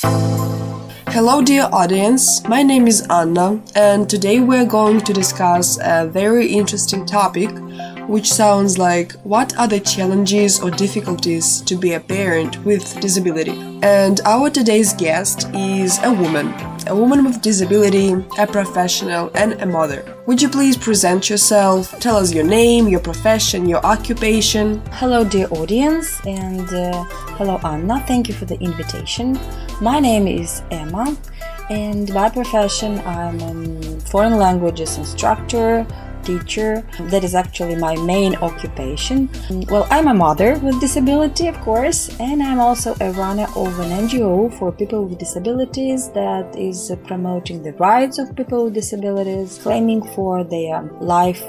Hello, dear audience. My name is Anna, and today we're going to discuss a very interesting topic, which sounds like what are the challenges or difficulties to be a parent with disability. And our today's guest is a woman with disability, a professional, and a mother. Would you please present yourself? Tell us your name, your profession, your occupation. Hello, dear audience, and hello, Anna. Thank you for the invitation. My name is Emma, and by profession, I'm a foreign languages instructor, teacher. That is actually my main occupation. Well, I'm a mother with disability, of course, and I'm also a runner of an NGO for people with disabilities that is promoting the rights of people with disabilities, claiming for their life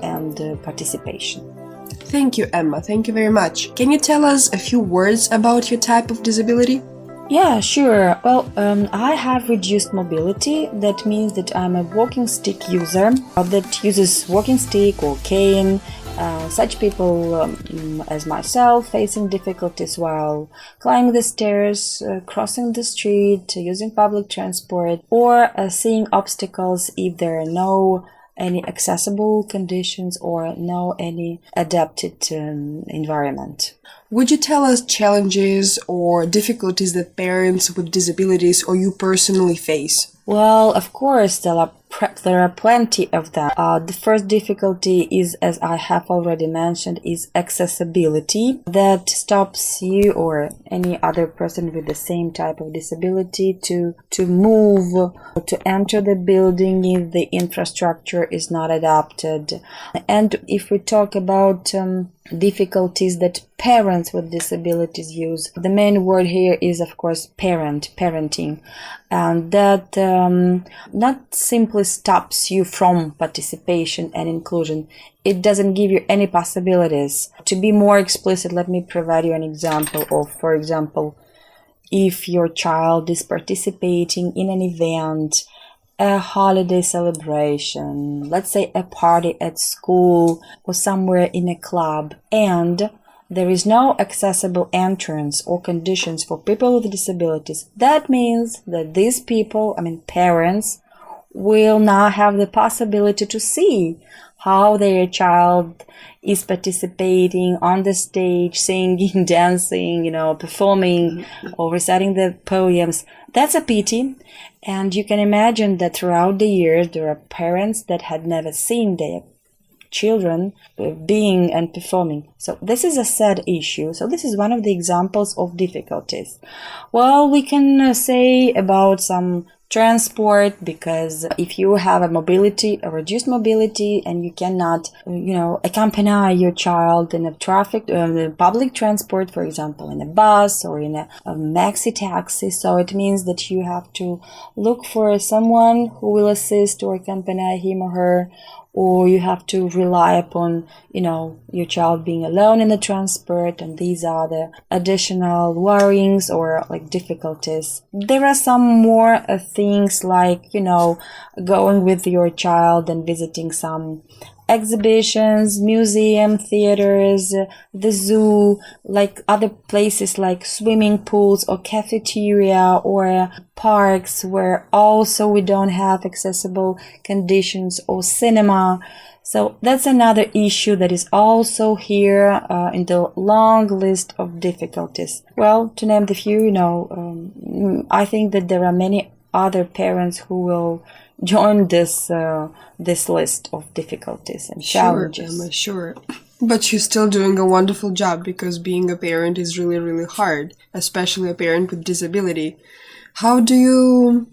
and participation. Thank you, Emma. Thank you very much. Can you tell us a few words about your type of disability? Yeah, sure. Well, I have reduced mobility. That means that I'm a walking stick user that uses walking stick or cane. Such people as myself facing difficulties while climbing the stairs, crossing the street, using public transport, or seeing obstacles if there are no any accessible conditions or no any adapted environment. Would you tell us challenges or difficulties that parents with disabilities or you personally face? Well, of course, there are plenty of them. The first difficulty is, as I have already mentioned, is accessibility. That stops you or any other person with the same type of disability to move, to enter the building if the infrastructure is not adapted. And if we talk about difficulties that parents with disabilities use, the main word here is, of course, parenting, and that not simply stops you from participation and inclusion. It doesn't give you any possibilities. To be more explicit, let me provide you an example of, for example, if your child is participating in an event, a holiday celebration, let's say a party at school or somewhere in a club, and there is no accessible entrance or conditions for people with disabilities, that means that these people, parents, will not have the possibility to see how their child is participating on the stage, singing, dancing, performing or reciting the poems. That's a pity. And you can imagine that throughout the years, there are parents that had never seen their children being and performing. So this is a sad issue. So this is one of the examples of difficulties. Well, we can say about some transport, because if you have a reduced mobility, and you cannot, accompany your child in a public transport, for example, in a bus or in a maxi taxi, so it means that you have to look for someone who will assist or accompany him or her, or you have to rely upon, your child being alone in the transport, and these are the additional worries or difficulties. There are some more things like, going with your child and visiting some exhibitions, museum, theaters, the zoo, other places like swimming pools or cafeteria or parks where also we don't have accessible conditions, or cinema. So that's another issue that is also here in the long list of difficulties. Well, to name the few, I think that there are many other parents who will join this list of difficulties and challenges. Sure, Emma, sure. But you're still doing a wonderful job, because being a parent is really, really hard, especially a parent with disability. How do you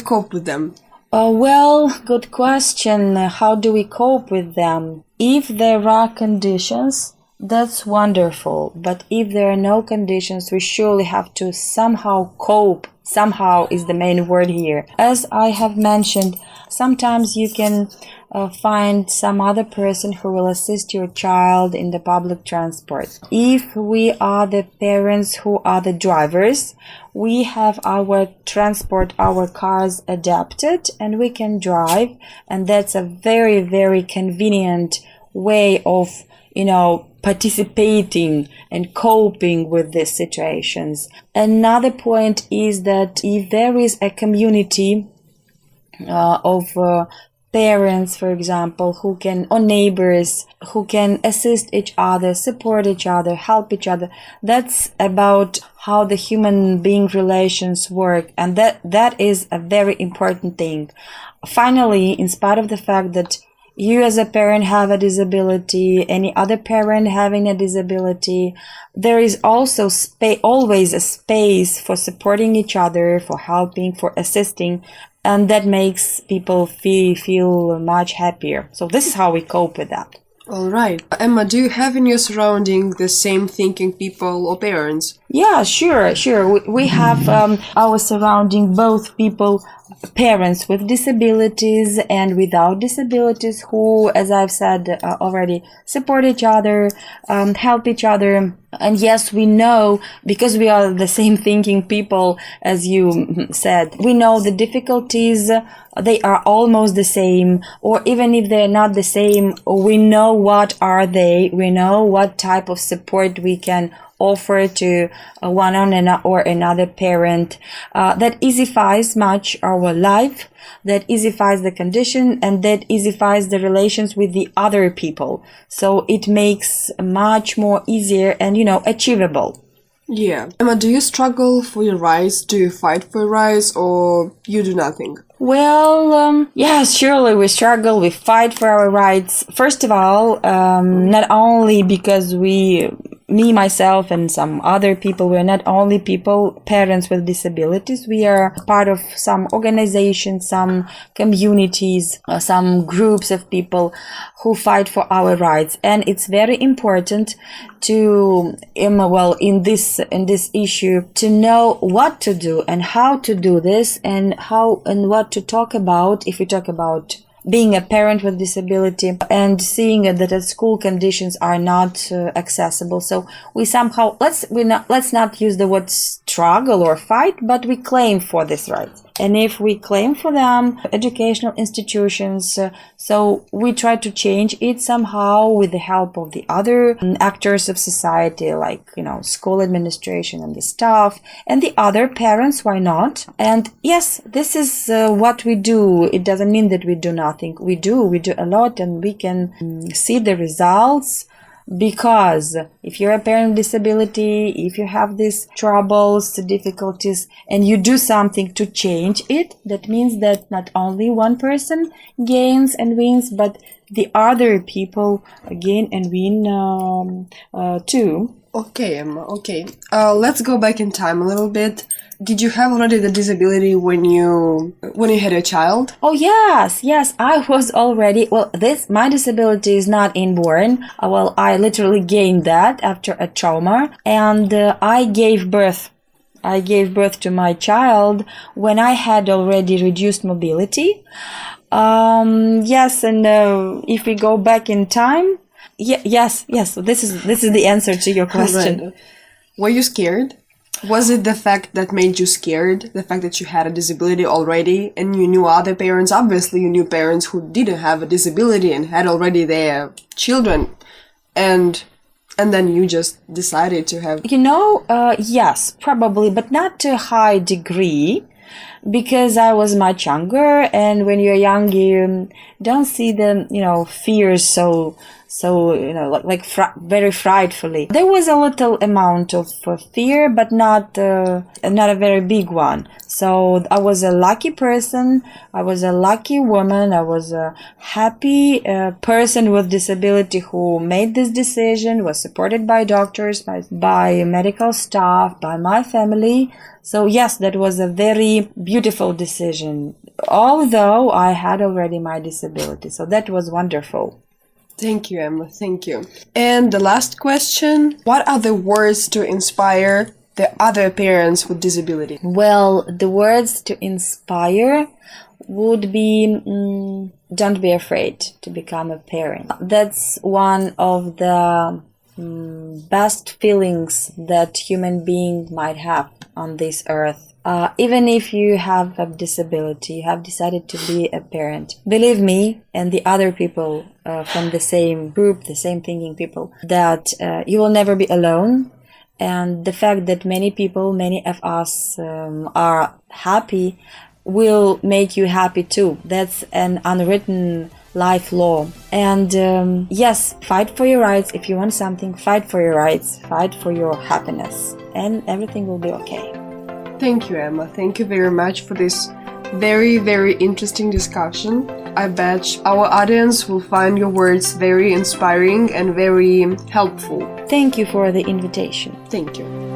cope with them? Well, good question. How do we cope with them? If there are conditions, that's wonderful. But if there are no conditions, we surely have to somehow cope. Somehow is the main word here. As I have mentioned, sometimes you can find some other person who will assist your child in the public transport. If we are the parents who are the drivers, we have our transport, our cars adapted, and we can drive, and that's a very, very convenient way of, participating and coping with these situations. Another point is that if there is a community of parents, for example, who can, or neighbors who can assist each other, support each other, help each other, that's about how the human being relations work, and that is a very important thing. Finally, in spite of the fact that you as a parent have a disability, any other parent having a disability, there is also always a space for supporting each other, for helping, for assisting, and that makes people feel much happier. So this is how we cope with that. All right. Emma, do you have in your surrounding the same thinking people or parents? Yeah, sure. We have our surrounding both people, parents with disabilities and without disabilities who, as I've said already, support each other, help each other. And yes, we know, because we are the same thinking people, as you said, we know the difficulties, they are almost the same, or even if they're not the same, we know what are they, we know what type of support we can offer to one or another parent. That easyfies much our life, that easyfies the condition, and that easyfies the relations with the other people. So it makes much more easier and, achievable. Yeah. Emma, do you struggle for your rights? Do you fight for your rights, or you do nothing? Well, yes, surely we struggle, we fight for our rights. First of all, not only because me, myself, and some other people, we're not only parents with disabilities, we are part of some organizations, some communities, some groups of people who fight for our rights. And it's very important to, in this issue, to know what to do and how to do this, and how and what to talk about if we talk about being a parent with disability and seeing that the school conditions are not accessible. So we somehow, let's not use the word struggle or fight, but we claim for this right. And if we claim for them, educational institutions, so we try to change it somehow with the help of the other actors of society, like, school administration and the staff, and the other parents, why not? And yes, this is what we do. It doesn't mean that we do nothing. We do a lot, and we can see the results. Because if you're a parent with disability, if you have these troubles, difficulties, and you do something to change it, that means that not only one person gains and wins, but the other people gain and win too. Okay, Emma, okay. Let's go back in time a little bit. Did you have already the disability when you had a child? Oh, yes, I was already, my disability is not inborn. I literally gained that after a trauma, and I gave birth to my child when I had already reduced mobility. Yes, and if we go back in time, yes. So this is the answer to your question. Right. Were you scared? Was it the fact that made you scared? The fact that you had a disability already, and you knew other parents? Obviously, you knew parents who didn't have a disability and had already their children, and then you just decided to have. Yes, probably, but not to a high degree. Because I was much younger, and when you're young, you don't see the, fears so very frightfully. There was a little amount of fear, but not a very big one. So I was a lucky person. I was a lucky woman. I was a happy person with disability who made this decision, was supported by doctors, by medical staff, by my family. So yes, that was a very beautiful decision, although I had already my disability. So that was wonderful. Thank you, Emma. Thank you. And the last question, what are the words to inspire the other parents with disability? Well, the words to inspire would be, don't be afraid to become a parent. That's one of the best feelings that human being might have. on this earth. Even if you have a disability, you have decided to be a parent, believe me and the other people from the same group, the same thinking people, that you will never be alone. And the fact that many people, many of us are happy will make you happy too. That's an unwritten life law. And yes, fight for your rights. If you want something, fight for your rights, fight for your happiness, and everything will be okay. Thank you, Emma. Thank you very much for this very, very interesting discussion. I bet our audience will find your words very inspiring and very helpful. Thank you for the invitation. Thank you.